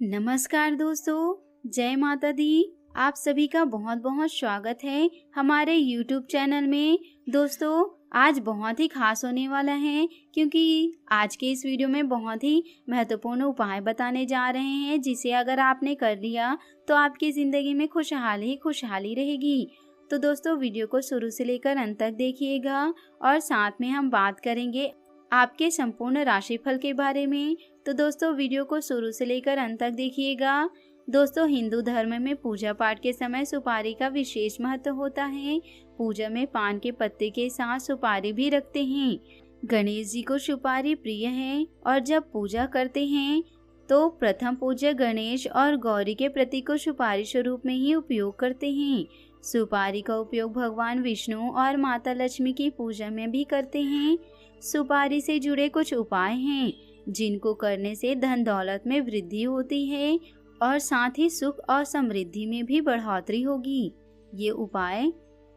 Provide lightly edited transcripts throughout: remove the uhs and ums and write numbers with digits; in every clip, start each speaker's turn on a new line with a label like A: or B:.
A: नमस्कार दोस्तों, जय माता दी। आप सभी का बहुत बहुत स्वागत है हमारे YouTube चैनल में। दोस्तों, आज बहुत ही खास होने वाला है क्योंकि आज के इस वीडियो में बहुत ही महत्वपूर्ण उपाय बताने जा रहे हैं, जिसे अगर आपने कर लिया तो आपकी ज़िंदगी में खुशहाली ही खुशहाली रहेगी। तो दोस्तों, वीडियो को शुरू से लेकर अंत तक देखिएगा और साथ में हम बात करेंगे आपके संपूर्ण राशिफल के बारे में। तो दोस्तों, वीडियो को शुरू से लेकर अंत तक देखिएगा। दोस्तों, हिंदू धर्म में पूजा पाठ के समय सुपारी का विशेष महत्व होता है। पूजा में पान के पत्ते के साथ सुपारी भी रखते हैं। गणेश जी को सुपारी प्रिय है और जब पूजा करते हैं तो प्रथम पूज्य गणेश और गौरी के प्रतीक को सुपारी स्वरूप में ही उपयोग करते हैं। सुपारी का उपयोग भगवान विष्णु और माता लक्ष्मी की पूजा में भी करते हैं। सुपारी से जुड़े कुछ उपाय हैं जिनको करने से धन दौलत में वृद्धि होती है और साथ ही सुख और समृद्धि में भी बढ़ोतरी होगी। ये उपाय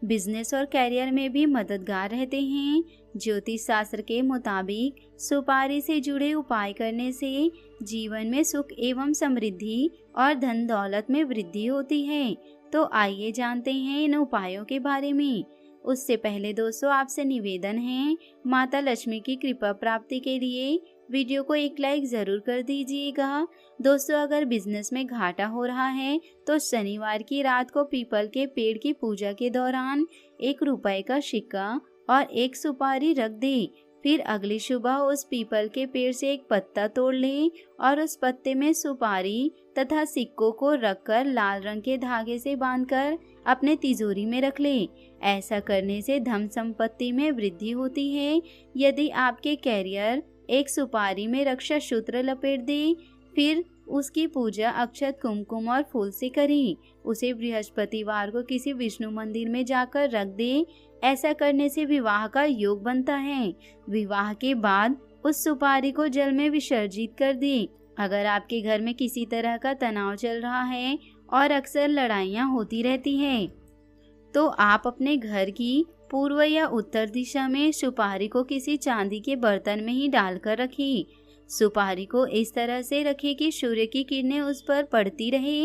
A: बिजनेस और कैरियर में भी मददगार रहते हैं। ज्योतिष शास्त्र के मुताबिक सुपारी से जुड़े उपाय करने से जीवन में सुख एवं समृद्धि और धन दौलत में वृद्धि होती है। तो आइए जानते हैं इन उपायों के बारे में। उससे पहले दोस्तों, आपसे निवेदन है, माता लक्ष्मी की कृपा प्राप्ति के लिए वीडियो को एक लाइक जरूर कर दीजिएगा। दोस्तों, अगर बिजनेस में घाटा हो रहा है तो शनिवार की रात को पीपल के पेड़ की पूजा के दौरान 1 रुपए का सिक्का और 1 सुपारी रख दे। फिर अगली सुबह उस पीपल के पेड़ से एक पत्ता तोड़ लें और उस पत्ते में सुपारी तथा सिक्कों को रखकर लाल रंग के धागे से बांधकर अपने तिजोरी में रख लें। ऐसा करने से धन संपत्ति में वृद्धि होती है। यदि आपके कैरियर, एक सुपारी में रक्षा सूत्र लपेट दे। फिर उसकी पूजा अक्षत, कुमकुम और फूल से करें। उसे बृहस्पतिवार को किसी विष्णु मंदिर में जाकर रख दे। ऐसा करने से विवाह का योग बनता है। विवाह के बाद उस सुपारी को जल में विसर्जित कर दे। अगर आपके घर में किसी तरह का तनाव चल रहा है और अक्सर लड़ाइयाँ होती रहती हैं, तो आप अपने घर की पूर्व या उत्तर दिशा में सुपारी को किसी चांदी के बर्तन में ही डालकर रखें। सुपारी को इस तरह से रखें कि सूर्य की किरणें उस पर पड़ती रहे।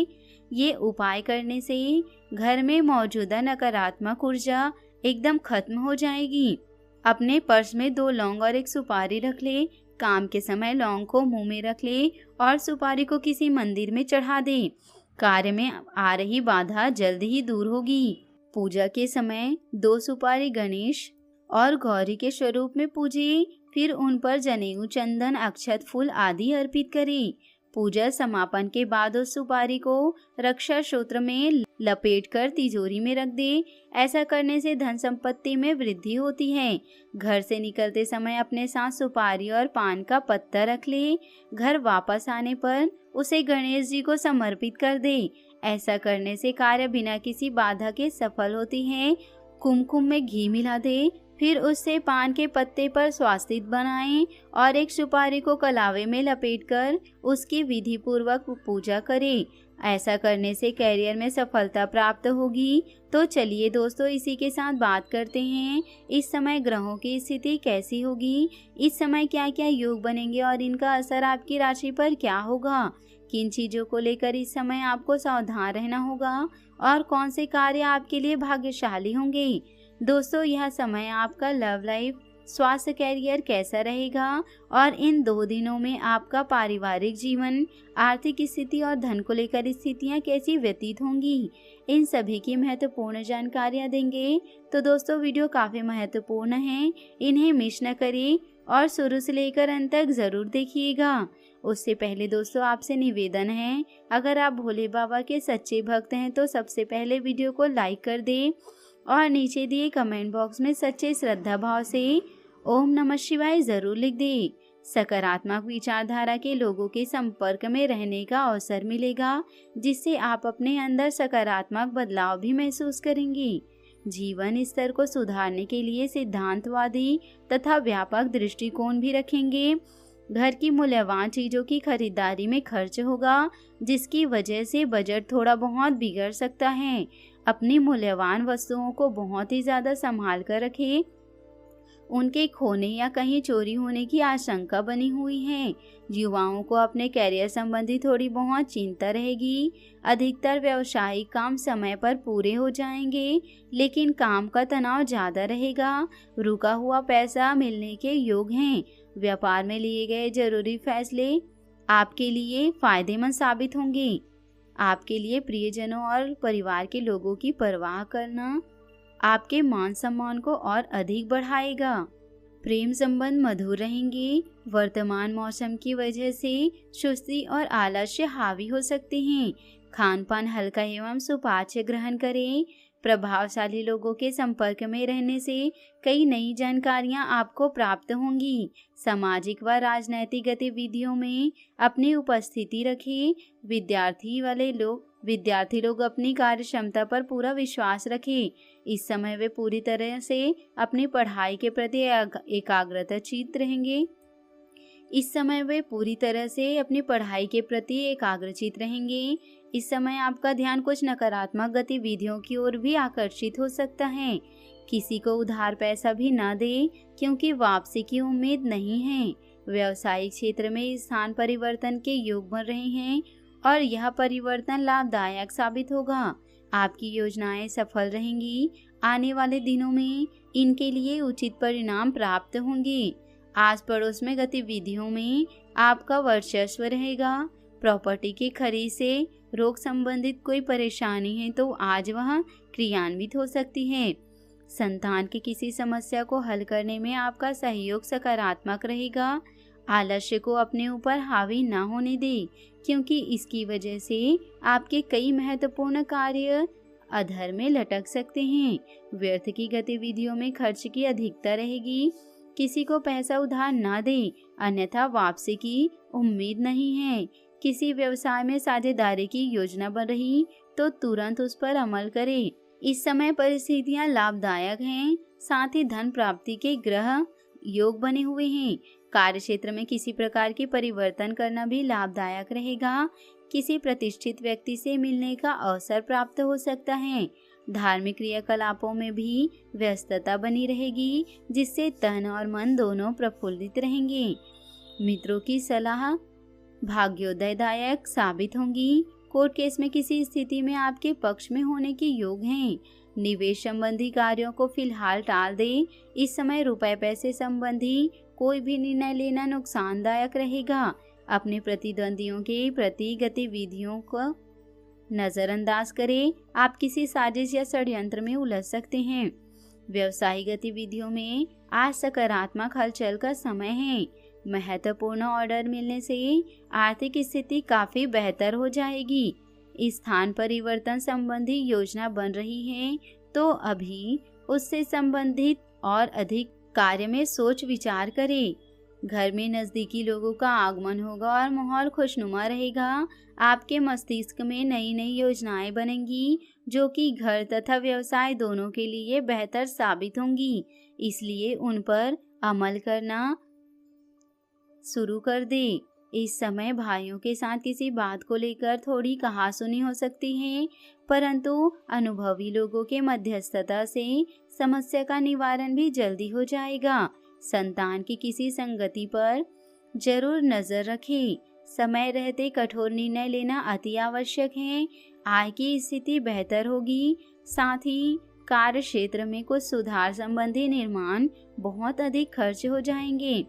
A: ये उपाय करने से घर में मौजूदा नकारात्मक ऊर्जा एकदम खत्म हो जाएगी। अपने पर्स में 2 लौंग और 1 सुपारी रख ले। काम के समय लौंग को मुंह में रख ले और सुपारी को किसी मंदिर में चढ़ा दे। कार्य में आ रही बाधा जल्द ही दूर होगी। पूजा के समय 2 सुपारी गणेश और गौरी के स्वरूप में पूजे। फिर उन पर जनेऊ, चंदन, अक्षत, फूल आदि अर्पित करें। पूजा समापन के बाद उस सुपारी को रक्षा सूत्र में लपेटकर तिजोरी में रख दे। ऐसा करने से धन संपत्ति में वृद्धि होती है। घर से निकलते समय अपने साथ सुपारी और पान का पत्ता रख ले। घर वापस आने पर उसे गणेश जी को समर्पित कर दे। ऐसा करने से कार्य बिना किसी बाधा के सफल होती है। कुमकुम में घी मिला दे। फिर उससे पान के पत्ते पर स्वास्तिक बनाएं और 1 सुपारी को कलावे में लपेटकर उसकी विधि पूर्वक पूजा करें। ऐसा करने से कैरियर में सफलता प्राप्त होगी। तो चलिए दोस्तों, इसी के साथ बात करते हैं इस समय ग्रहों की स्थिति कैसी होगी, इस समय क्या क्या योग बनेंगे और इनका असर आपकी राशि पर क्या होगा। किन चीज़ों को लेकर इस समय आपको सावधान रहना होगा और कौन से कार्य आपके लिए भाग्यशाली होंगे। दोस्तों, यह समय आपका लव लाइफ, स्वास्थ्य, कैरियर कैसा रहेगा और इन 2 दिनों में आपका पारिवारिक जीवन, आर्थिक स्थिति और धन को लेकर स्थितियां कैसी व्यतीत होंगी, इन सभी की महत्वपूर्ण जानकारियां देंगे। तो दोस्तों, वीडियो काफ़ी महत्वपूर्ण है, इन्हें मिस न करें और शुरू से लेकर अंत तक ज़रूर देखिएगा। उससे पहले दोस्तों, आपसे निवेदन है, अगर आप भोले बाबा के सच्चे भक्त हैं तो सबसे पहले वीडियो को लाइक कर दें और नीचे दिए कमेंट बॉक्स में सच्चे श्रद्धा भाव से ओम नमः शिवाय ज़रूर लिख दें। सकारात्मक विचारधारा के लोगों के संपर्क में रहने का अवसर मिलेगा, जिससे आप अपने अंदर सकारात्मक बदलाव भी महसूस करेंगे। जीवन स्तर को सुधारने के लिए सिद्धांतवादी तथा व्यापक दृष्टिकोण भी रखेंगे। घर की मूल्यवान चीज़ों की खरीदारी में खर्च होगा, जिसकी वजह से बजट थोड़ा बहुत बिगड़ सकता है। अपनी मूल्यवान वस्तुओं को बहुत ही ज़्यादा संभाल कर रखें उनके खोने या कहीं चोरी होने की आशंका बनी हुई है। युवाओं को अपने करियर संबंधी थोड़ी बहुत चिंता रहेगी। अधिकतर व्यावसायिक काम समय पर पूरे हो जाएंगे, लेकिन काम का तनाव ज्यादा रहेगा। रुका हुआ पैसा मिलने के योग हैं। व्यापार में लिए गए जरूरी फैसले आपके लिए फायदेमंद साबित होंगे। आपके लिए प्रियजनों और परिवार के लोगों की परवाह करना आपके मान सम्मान को और अधिक बढ़ाएगा। प्रेम संबंध मधुर रहेंगे। वर्तमान मौसम की वजह से सुस्ती और आलस्य हावी हो सकते हैं। खान पान हल्का एवं सुपाच्य ग्रहण करें। प्रभावशाली लोगों के संपर्क में रहने से कई नई जानकारियां आपको प्राप्त होंगी। सामाजिक व राजनैतिक गतिविधियों में अपनी उपस्थिति रखें। विद्यार्थी लोग अपनी कार्य क्षमता पर पूरा विश्वास रखें। इस समय वे पूरी तरह से अपनी पढ़ाई के प्रति एकाग्रचित्त रहेंगे। इस समय आपका ध्यान कुछ नकारात्मक गतिविधियों की ओर भी आकर्षित हो सकता है। किसी को उधार पैसा भी न दे, क्योंकि वापसी की उम्मीद नहीं है। व्यवसायिक क्षेत्र में स्थान परिवर्तन के योग बन रहे हैं और यह परिवर्तन लाभदायक साबित होगा। आपकी योजनाएं सफल रहेंगी। आने वाले दिनों में इनके लिए उचित परिणाम प्राप्त होंगे। आस पड़ोस में गतिविधियों में आपका वर्चस्व रहेगा। प्रॉपर्टी की खरीद से रोग संबंधित कोई परेशानी है तो आज वह क्रियान्वित हो सकती है। संतान की किसी समस्या को हल करने में आपका सहयोग सकारात्मक रहेगा। आलस्य को अपने ऊपर हावी न होने दें, क्योंकि इसकी वजह से आपके कई महत्वपूर्ण कार्य अधर में लटक सकते हैं। व्यर्थ की गतिविधियों में खर्च की अधिकता रहेगी। किसी को पैसा उधार न दें, अन्यथा वापसी की उम्मीद नहीं है। किसी व्यवसाय में साझेदारी की योजना बन रही तो तुरंत उस पर अमल करें। इस समय परिस्थितियां लाभदायक हैं। साथ ही धन प्राप्ति के ग्रह योग बने हुए हैं। कार्य क्षेत्र में किसी प्रकार की परिवर्तन करना भी लाभदायक रहेगा। किसी प्रतिष्ठित व्यक्ति से मिलने का अवसर प्राप्त हो सकता है। धार्मिक क्रियाकलापों में भी व्यस्तता बनी रहेगी, जिससे तन और मन दोनों प्रफुल्लित रहेंगे। मित्रों की सलाह भाग्योदयदायक साबित होंगी। कोर्ट केस में किसी स्थिति में आपके पक्ष में होने के योग हैं। निवेश संबंधी कार्यों को फिलहाल टाल दें। इस समय रुपए पैसे संबंधी कोई भी निर्णय लेना नुकसानदायक रहेगा। अपने प्रतिद्वंदियों के प्रति गतिविधियों को नजरअंदाज करें। आप किसी साजिश या षड्यंत्र में उलझ सकते हैं। व्यवसायिक गतिविधियों में आज सकारात्मक हलचल का समय है। महत्वपूर्ण ऑर्डर मिलने से आर्थिक स्थिति काफी बेहतर हो जाएगी। स्थान परिवर्तन संबंधी योजना बन रही है तो अभी उससे संबंधित और अधिक कार्य में सोच विचार करें। घर में नजदीकी लोगों का आगमन होगा और माहौल खुशनुमा रहेगा। आपके मस्तिष्क में नई नई योजनाएं बनेंगी जो कि घर तथा व्यवसाय दोनों के लिए बेहतर साबित होंगी। इसलिए उन पर अमल करना शुरू कर दे। इस समय भाइयों के साथ किसी बात को लेकर थोड़ी कहासुनी हो सकती है, परंतु अनुभवी लोगों के मध्यस्थता से समस्या का निवारण भी जल्दी हो जाएगा। संतान की किसी संगति पर जरूर नजर रखें। समय रहते कठोर निर्णय लेना अति आवश्यक है। आय की स्थिति बेहतर होगी। साथ ही कार्य क्षेत्र में कुछ सुधार संबंधी निर्माण बहुत अधिक खर्च हो जाएंगे,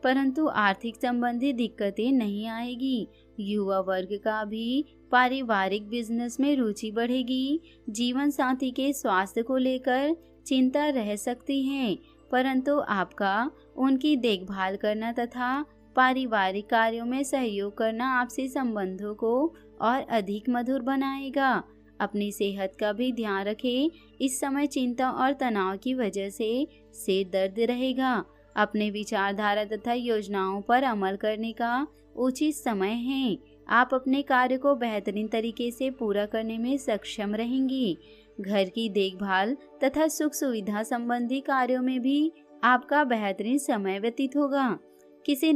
A: परंतु आर्थिक संबंधी दिक्कतें नहीं आएगी। युवा वर्ग का भी पारिवारिक बिजनेस में रुचि बढ़ेगी। जीवन साथी के स्वास्थ्य को लेकर चिंता रह सकती है, परंतु आपका उनकी देखभाल करना तथा पारिवारिक कार्यों में सहयोग करना आपसी संबंधों को और अधिक मधुर बनाएगा। अपनी सेहत का भी ध्यान रखें। इस समय चिंता और तनाव की वजह से सिर दर्द रहेगा। अपने विचारधारा तथा योजनाओं पर अमल करने का उचित समय है। आप अपने कार्य को बेहतरीन तरीके से पूरा करने में सक्षम रहेंगी। घर की देखभाल तथा सुख सुविधा संबंधी कार्यों में भी आपका बेहतरीन समय व्यतीत होगा। किसी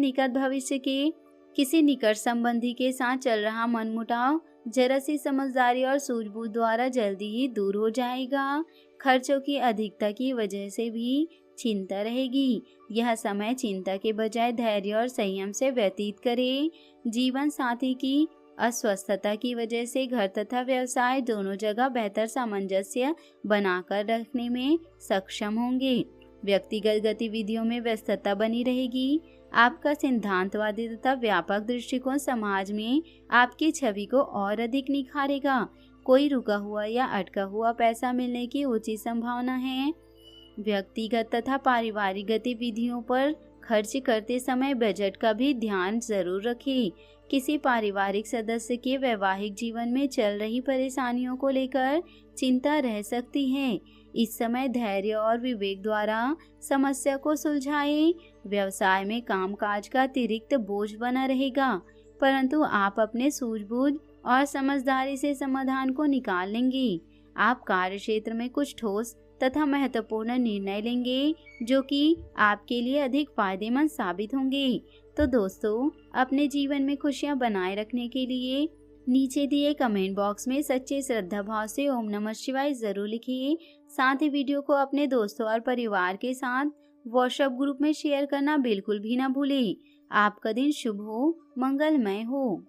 A: निकट संबंधी के साथ चल रहा मनमुटाव जरा सी समझदारी और सूझबूझ द्वारा जल्दी ही दूर हो जाएगा। खर्चों की अधिकता की वजह से भी चिंता रहेगी। यह समय चिंता के बजाय धैर्य और संयम से व्यतीत करें। जीवन साथी की अस्वस्थता की वजह से घर तथा व्यवसाय दोनों जगह बेहतर सामंजस्य बनाकर रखने में सक्षम होंगे। व्यक्तिगत गतिविधियों में व्यस्तता बनी रहेगी। आपका सिद्धांतवादी तथा व्यापक दृष्टिकोण समाज में आपकी छवि को और अधिक निखारेगा। कोई रुका हुआ या अटका हुआ पैसा मिलने की ऊंची संभावना है। व्यक्तिगत तथा पारिवारिक गतिविधियों पर खर्च करते समय बजट का भी ध्यान जरूर रखें। किसी पारिवारिक सदस्य के वैवाहिक जीवन में चल रही परेशानियों को लेकर चिंता रह सकती है। इस समय धैर्य और विवेक द्वारा समस्या को सुलझाएं। व्यवसाय में कामकाज का अतिरिक्त बोझ बना रहेगा, परंतु आप अपने सूझबूझ और समझदारी से समाधान को निकाल लेंगे। आप कार्य क्षेत्र में कुछ ठोस तथा महत्वपूर्ण निर्णय लेंगे जो कि आपके लिए अधिक फायदेमंद साबित होंगे। तो दोस्तों, अपने जीवन में खुशियां बनाए रखने के लिए नीचे दिए कमेंट बॉक्स में सच्चे श्रद्धा भाव से ओम नमः शिवाय जरूर लिखिए। साथ ही वीडियो को अपने दोस्तों और परिवार के साथ व्हाट्सएप ग्रुप में शेयर करना बिल्कुल भी ना भूलें। आपका दिन शुभ हो, मंगलमय हो।